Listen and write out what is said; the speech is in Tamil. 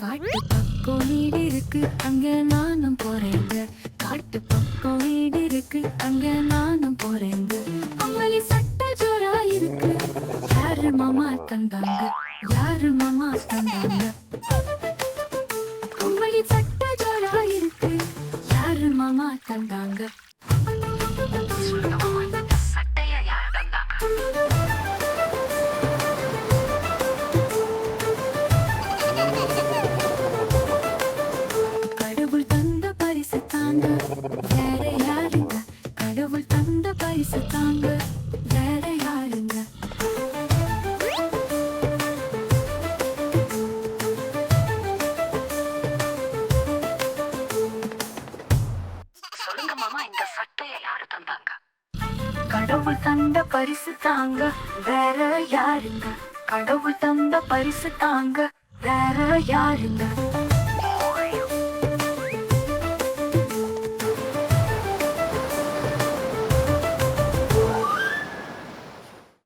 காட்டு பக்கம் வீடு இருக்கு அங்க நானும் போறேங்க. காட்டு பக்கம் வீடு இருக்கு அங்க நானும் போறேங்க. அம்மளி சட்ட ஜோரா இருக்கு. யாரு மாமா தந்தாங்க? யாரு மாமா தந்தாங்க? அம்மளி சட்ட ஜோரா இருக்கு. யாரு மாமா தந்தாங்க? சட்டைய யார் தந்தாங்க? கடவுள் தந்த பரிசு தாங்க, வேற யாருங்க? கடவுள் தந்த பரிசு தாங்க, வேற யாருங்க? சொல்லுங்க மாமா, இந்த சட்டையை யாரு தந்தாங்க? கடவுள் தந்த பரிசு தாங்க, வேற யாருங்க? கடவுள் தந்த பரிசு தாங்க, வேற யாருங்க?